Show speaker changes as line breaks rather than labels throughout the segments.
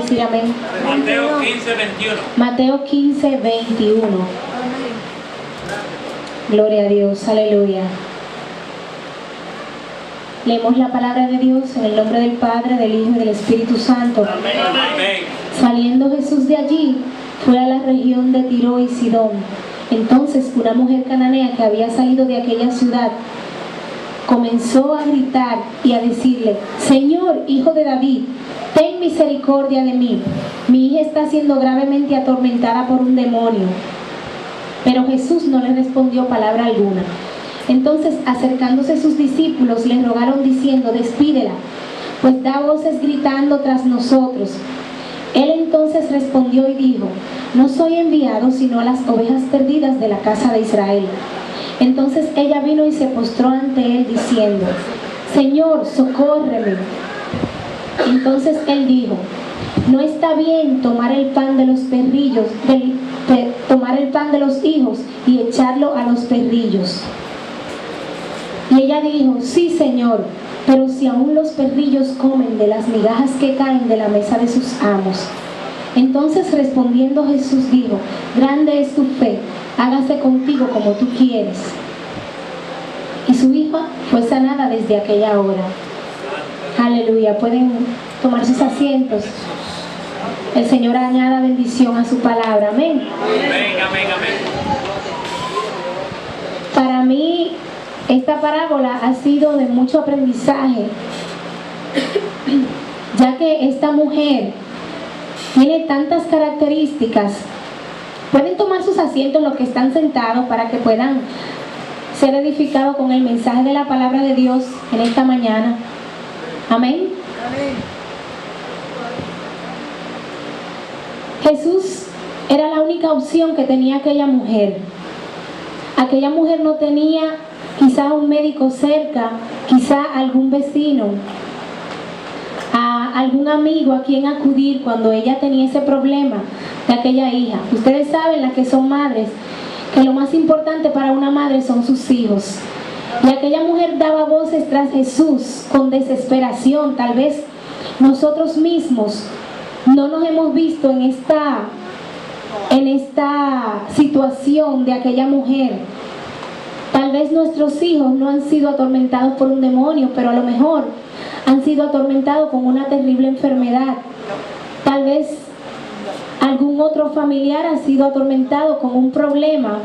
decir amén?
Mateo 15:21.
Mateo 15:21. Gloria a Dios, aleluya. Leemos la palabra de Dios en el nombre del Padre, del Hijo y del Espíritu Santo.
Amén.
Saliendo Jesús de allí, fue a la región de Tiro y Sidón. Entonces una mujer cananea que había salido de aquella ciudad comenzó a gritar y a decirle: Señor, hijo de David, ten misericordia de mí. Mi hija está siendo gravemente atormentada por un demonio. Pero Jesús no le respondió palabra alguna. Entonces, acercándose sus discípulos, le rogaron diciendo: Despídela, pues da voces gritando tras nosotros. Él entonces respondió y dijo: No soy enviado sino a las ovejas perdidas de la casa de Israel. Entonces ella vino y se postró ante él diciendo: Señor, socórreme. Entonces él dijo: No está bien tomar el pan de los perrillos, tomar el pan de los hijos y echarlo a los perrillos. Y ella dijo: Sí, Señor, pero si aún los perrillos comen de las migajas que caen de la mesa de sus amos. Entonces respondiendo Jesús dijo: Grande es tu fe, hágase contigo como tú quieres. Y su hija fue sanada desde aquella hora. Aleluya. Pueden tomar sus asientos. El Señor añada bendición a su palabra. Amén.
Amén, amén, amén.
Para mí, esta parábola ha sido de mucho aprendizaje, ya que esta mujer tiene tantas características. Pueden tomar sus asientos los que están sentados para que puedan ser edificados con el mensaje de la palabra de Dios en esta mañana. Amén. Jesús era la única opción que tenía aquella mujer. Aquella mujer no tenía quizá un médico cerca, quizá algún vecino, a algún amigo a quien acudir cuando ella tenía ese problema de aquella hija. Ustedes saben, las que son madres, que lo más importante para una madre son sus hijos. Y aquella mujer daba voces tras Jesús con desesperación. Tal vez nosotros mismos no nos hemos visto en esta situación de aquella mujer. Tal vez nuestros hijos no han sido atormentados por un demonio, pero a lo mejor han sido atormentados con una terrible enfermedad. Tal vez algún otro familiar ha sido atormentado con un problema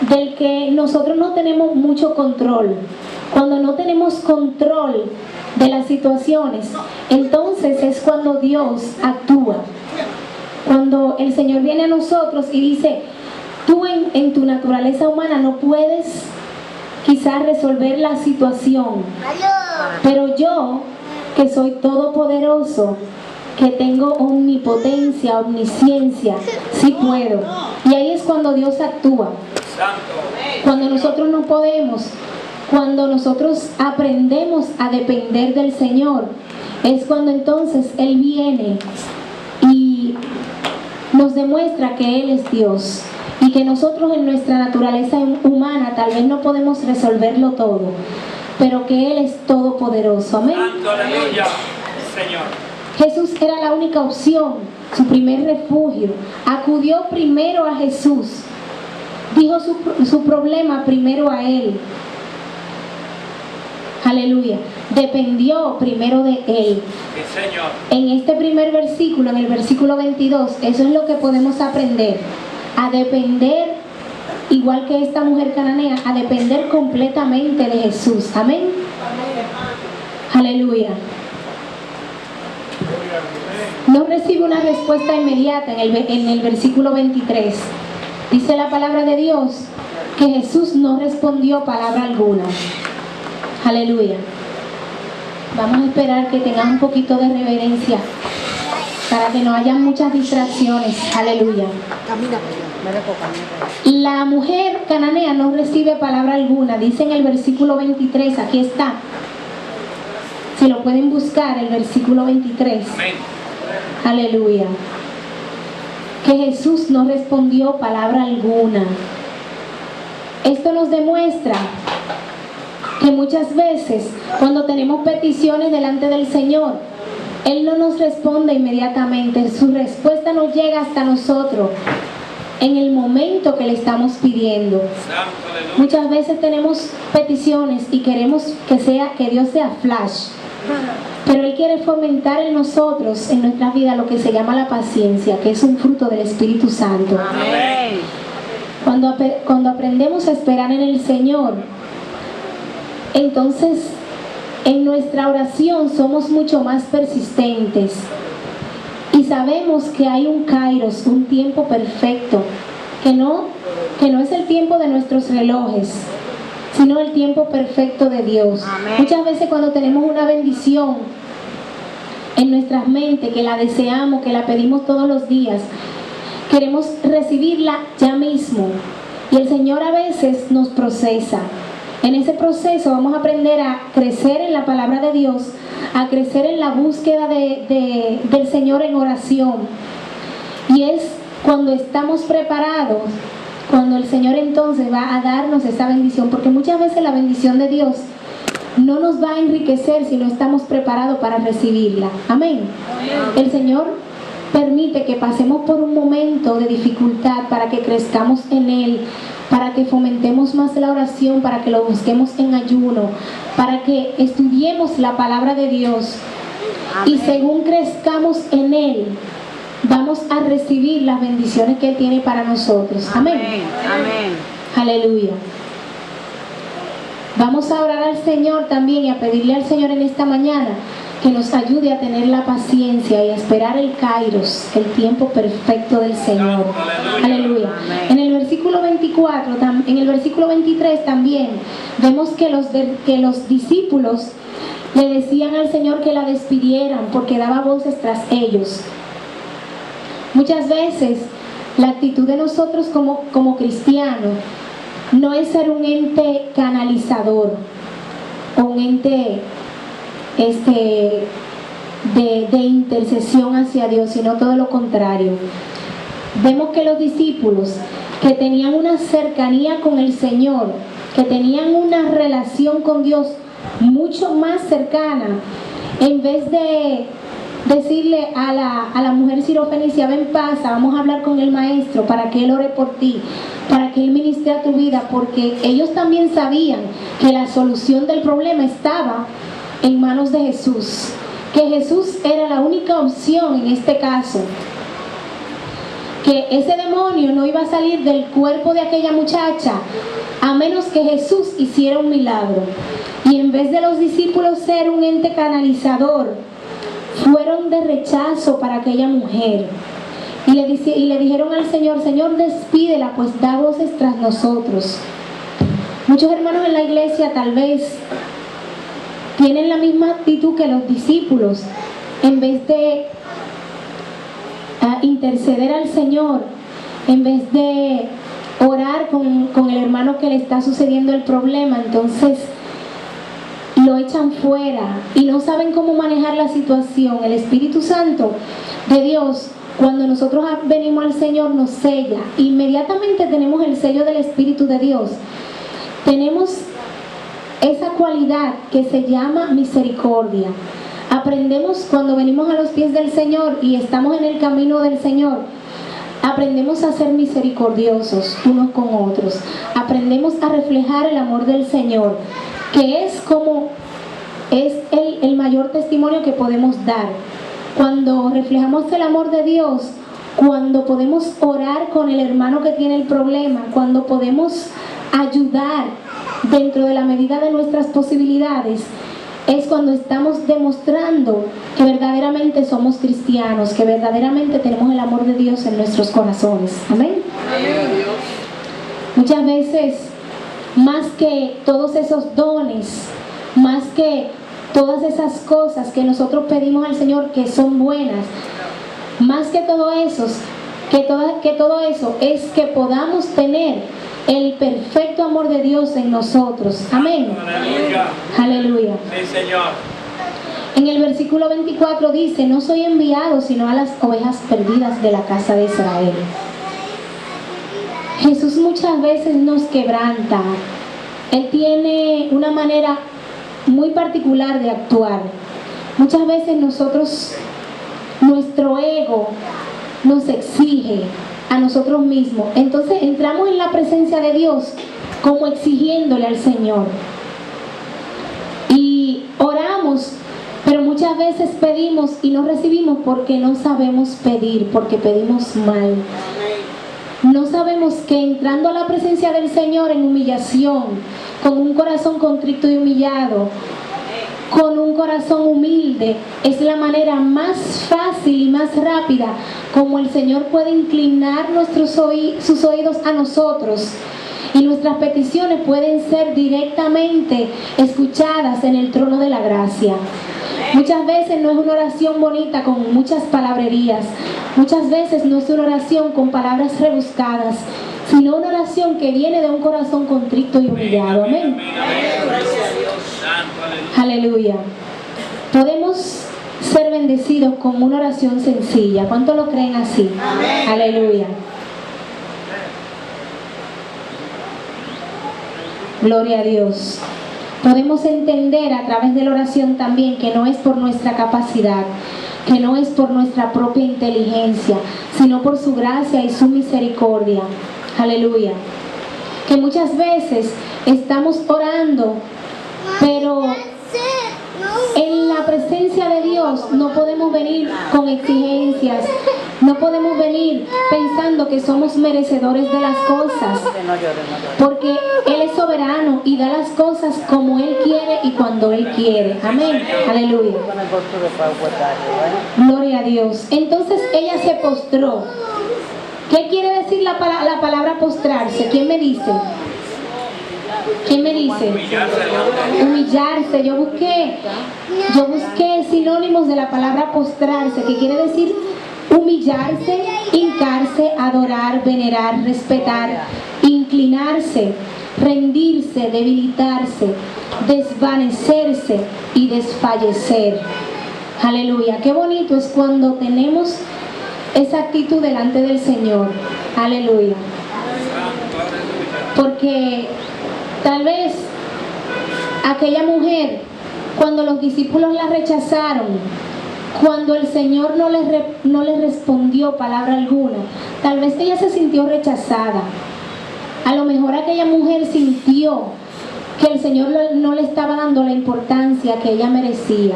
del que nosotros no tenemos mucho control. Cuando no tenemos control de las situaciones, entonces es cuando Dios actúa. Cuando el Señor viene a nosotros y dice: tú en tu naturaleza humana no puedes quizás resolver la situación, pero yo, que soy todopoderoso, que tengo omnipotencia, omnisciencia, sí puedo. Y ahí es cuando Dios actúa. Cuando nosotros no podemos, cuando nosotros aprendemos a depender del Señor, es cuando entonces Él viene y nos demuestra que Él es Dios. Y que nosotros en nuestra naturaleza humana tal vez no podemos resolverlo todo, pero que Él es todopoderoso. Amén.
Aleluya, Señor.
Jesús era la única opción, su primer refugio. Acudió primero a Jesús. Dijo su problema primero a Él. Aleluya. Dependió primero de Él.
Sí, Señor.
En este primer versículo, en el versículo 22, eso es lo que podemos aprender. A depender, igual que esta mujer cananea, a depender completamente de Jesús. Amén. Aleluya. No recibe una respuesta inmediata en el versículo 23. Dice la palabra de Dios que Jesús no respondió palabra alguna. Aleluya. Vamos a esperar que tengan un poquito de reverencia para que no haya muchas distracciones. Aleluya. La mujer cananea no recibe palabra alguna. Dice en el versículo 23, aquí está. Si lo pueden buscar, el versículo 23.
Amén.
Aleluya. Que Jesús no respondió palabra alguna. Esto nos demuestra que muchas veces cuando tenemos peticiones delante del Señor, Él no nos responde inmediatamente, su respuesta no llega hasta nosotros en el momento que le estamos pidiendo.
Santo, aleluya.
Muchas veces tenemos peticiones y queremos que Dios sea flash, pero Él quiere fomentar en nosotros, en nuestra vida, lo que se llama la paciencia, que es un fruto del Espíritu Santo.
Amén.
Cuando aprendemos a esperar en el Señor, entonces en nuestra oración somos mucho más persistentes y sabemos que hay un kairos, un tiempo perfecto, que no es el tiempo de nuestros relojes, sino el tiempo perfecto de Dios.
Amén.
Muchas veces cuando tenemos una bendición en nuestras mentes, que la deseamos, que la pedimos todos los días, queremos recibirla ya mismo, y el Señor a veces nos procesa. En ese proceso vamos a aprender a crecer en la palabra de Dios, a crecer en la búsqueda del Señor en oración. Y es cuando estamos preparados, cuando el Señor entonces va a darnos esa bendición, porque muchas veces la bendición de Dios no nos va a enriquecer si no estamos preparados para recibirla. Amén. El Señor permite que pasemos por un momento de dificultad para que crezcamos en Él, para que fomentemos más la oración, para que lo busquemos en ayuno, para que estudiemos la palabra de Dios.
Amén.
Y según crezcamos en Él, vamos a recibir las bendiciones que Él tiene para nosotros. Amén.
Amén.
Aleluya. Vamos a orar al Señor también y a pedirle al Señor en esta mañana que nos ayude a tener la paciencia y a esperar el kairos, el tiempo perfecto del Señor. Aleluya.
Amén.
En el versículo 24, en el versículo 23 también vemos que los discípulos le decían al Señor que la despidieran porque daba voces tras ellos. Muchas veces la actitud de nosotros como cristianos no es ser un ente canalizador o un ente de intercesión hacia Dios, sino todo lo contrario. Vemos que los discípulos que tenían una cercanía con el Señor, que tenían una relación con Dios mucho más cercana, en vez de decirle a la mujer sirofenicia, ven, pasa, vamos a hablar con el maestro para que él ore por ti, para que él ministre a tu vida, porque ellos también sabían que la solución del problema estaba en manos de Jesús, que Jesús era la única opción en este caso, que ese demonio no iba a salir del cuerpo de aquella muchacha a menos que Jesús hiciera un milagro. Y en vez de los discípulos ser un ente canalizador, fueron de rechazo para aquella mujer. Y le dijeron al Señor, Señor, despídela, pues da voces tras nosotros. Muchos hermanos en la iglesia tal vez tienen la misma actitud que los discípulos. En vez de interceder al Señor, en vez de orar con el hermano que le está sucediendo el problema, entonces lo echan fuera y no saben cómo manejar la situación. El Espíritu Santo de Dios, cuando nosotros venimos al Señor, nos sella. Inmediatamente tenemos el sello del Espíritu de Dios. Tenemos esa cualidad que se llama misericordia. Aprendemos cuando venimos a los pies del Señor y estamos en el camino del Señor, aprendemos a ser misericordiosos unos con otros. Aprendemos a reflejar el amor del Señor, que es el mayor testimonio que podemos dar. Cuando reflejamos el amor de Dios, cuando podemos orar con el hermano que tiene el problema, cuando podemos ayudar dentro de la medida de nuestras posibilidades, es cuando estamos demostrando que verdaderamente somos cristianos, que verdaderamente tenemos el amor de Dios en nuestros corazones. Amén. Muchas veces, más que todos esos dones, más que todas esas cosas que nosotros pedimos al Señor que son buenas, más que todo eso, es que podamos tener el perfecto amor de Dios en nosotros. Amén.
Aleluya.
Aleluya.
Sí, Señor.
En el versículo 24 dice, no soy enviado sino a las ovejas perdidas de la casa de Israel. Jesús muchas veces nos quebranta. Él tiene una manera muy particular de actuar. Muchas veces nuestro ego nos exige a nosotros mismos. Entonces entramos en la presencia de Dios como exigiéndole al Señor. Y oramos, pero muchas veces pedimos y no recibimos porque no sabemos pedir, porque pedimos mal. No sabemos que entrando a la presencia del Señor en humillación, con un corazón contrito y humillado, con un corazón humilde, es la manera más fácil y más rápida como el Señor puede inclinar sus oídos a nosotros, y nuestras peticiones pueden ser directamente escuchadas en el trono de la gracia. Muchas veces no es una oración bonita con muchas palabrerías, muchas veces no es una oración con palabras rebuscadas, sino una oración que viene de un corazón contrito y humillado. Amén. Aleluya. Podemos ser bendecidos con una oración sencilla. ¿Cuánto lo creen así? Amén. Aleluya. Gloria a Dios. Podemos entender a través de la oración también que no es por nuestra capacidad, que no es por nuestra propia inteligencia, sino por su gracia y su misericordia. Aleluya. Que muchas veces estamos orando, pero en la presencia de Dios no podemos venir con exigencias, no podemos venir pensando que somos merecedores de las cosas, porque Él es soberano y da las cosas como Él quiere y cuando Él quiere. Amén. Aleluya. Gloria a Dios. Entonces ella se postró. ¿Qué quiere decir la palabra postrarse? ¿Quién me dice? ¿Quién me dice? Humillarse. Yo busqué sinónimos de la palabra postrarse, que quiere decir humillarse, hincarse, adorar, venerar, respetar, inclinarse, rendirse, debilitarse, desvanecerse y desfallecer. Aleluya. Qué bonito es cuando tenemos esa actitud delante del Señor. Aleluya. Porque tal vez aquella mujer, cuando los discípulos la rechazaron, cuando el Señor no le respondió palabra alguna, tal vez ella se sintió rechazada. A lo mejor aquella mujer sintió que el Señor no le estaba dando la importancia que ella merecía.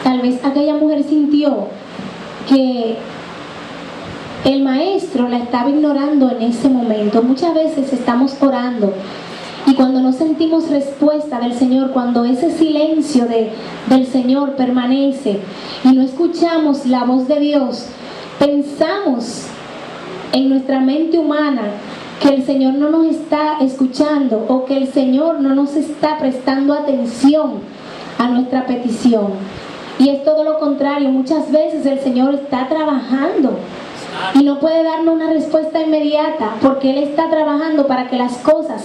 Tal vez aquella mujer sintió que el maestro la estaba ignorando en ese momento. Muchas veces estamos orando y cuando no sentimos respuesta del Señor, cuando ese silencio del Señor permanece y no escuchamos la voz de Dios, pensamos en nuestra mente humana que el Señor no nos está escuchando o que el Señor no nos está prestando atención a nuestra petición. Y es todo lo contrario. Muchas veces el Señor está trabajando y no puede darnos una respuesta inmediata porque Él está trabajando para que las cosas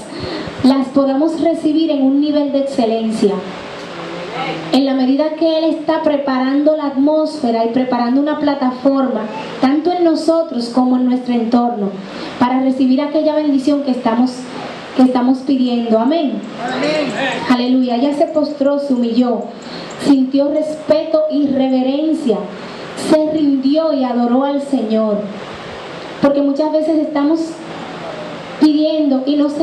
las podamos recibir en un nivel de excelencia. En la medida que Él está preparando la atmósfera y preparando una plataforma, tanto en nosotros como en nuestro entorno, para recibir aquella bendición que estamos pidiendo. Amén. Amén. Aleluya. Ella se postró, se humilló, sintió respeto y reverencia, se rindió y adoró al Señor. Porque muchas veces estamos pidiendo y nos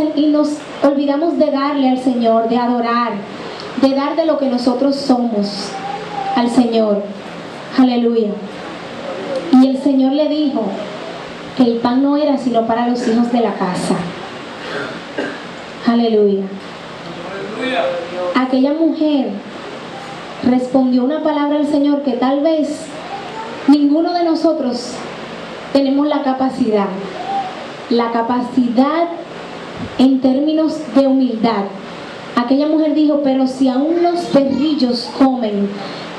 olvidamos de darle al Señor, de adorar, de dar de lo que nosotros somos al Señor. Aleluya. Y el Señor le dijo que el pan no era sino para los hijos de la casa. Aleluya. Aquella mujer respondió una palabra al Señor que tal vez ninguno de nosotros tenemos la capacidad en términos de humildad. Aquella mujer dijo: pero si aún los perrillos comen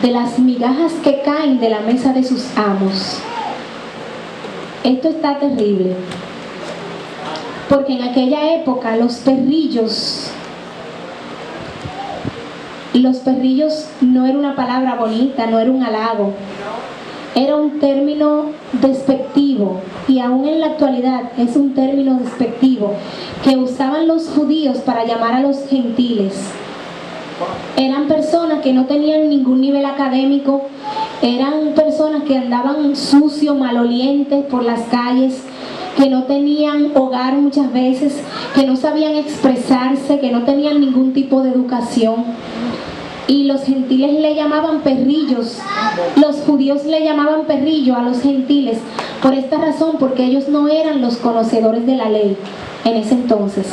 de las migajas que caen de la mesa de sus amos. Esto está terrible, porque en aquella época los perrillos no era una palabra bonita, no era un halago, era un término despectivo, y aún en la actualidad es un término despectivo que usaban los judíos para llamar a los gentiles. Eran personas que no tenían ningún nivel académico, eran personas que andaban sucios, malolientes por las calles, que no tenían hogar muchas veces, que no sabían expresarse, que no tenían ningún tipo de educación. Y los gentiles le llamaban perrillos, los judíos le llamaban perrillo a los gentiles, por esta razón, porque ellos no eran los conocedores de la ley en ese entonces.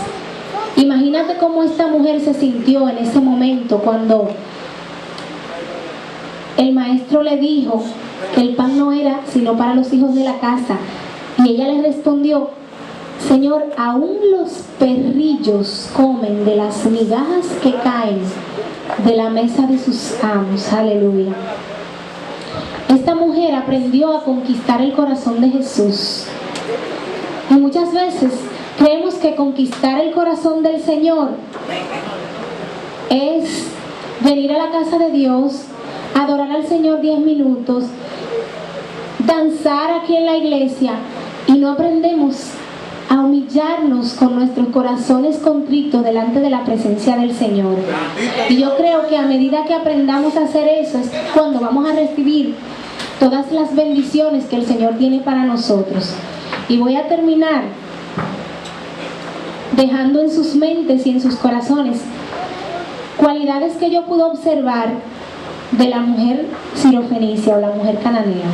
Imagínate cómo esta mujer se sintió en ese momento cuando el maestro le dijo que el pan no era sino para los hijos de la casa. Y ella le respondió: Señor, aún los perrillos comen de las migajas que caen de la mesa de sus amos. Aleluya. Esta mujer aprendió a conquistar el corazón de Jesús. Y muchas veces creemos que conquistar el corazón del Señor es venir a la casa de Dios, adorar al Señor 10 minutos, danzar aquí en la iglesia, y no aprendemos a humillarnos con nuestros corazones contritos delante de la presencia del Señor. Y yo creo que a medida que aprendamos a hacer eso es cuando vamos a recibir todas las bendiciones que el Señor tiene para nosotros. Y voy a terminar dejando en sus mentes y en sus corazones cualidades que yo pude observar de la mujer sirofenicia o la mujer cananea.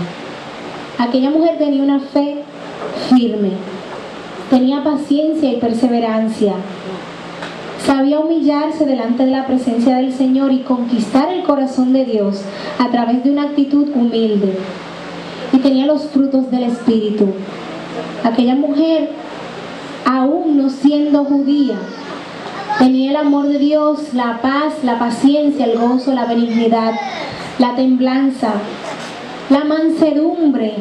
Aquella mujer tenía una fe firme, tenía paciencia y perseverancia, sabía humillarse delante de la presencia del Señor y conquistar el corazón de Dios a través de una actitud humilde, y tenía los frutos del Espíritu. Aquella mujer, aún no siendo judía, tenía el amor de Dios, la paz, la paciencia, el gozo, la benignidad, la templanza, la mansedumbre,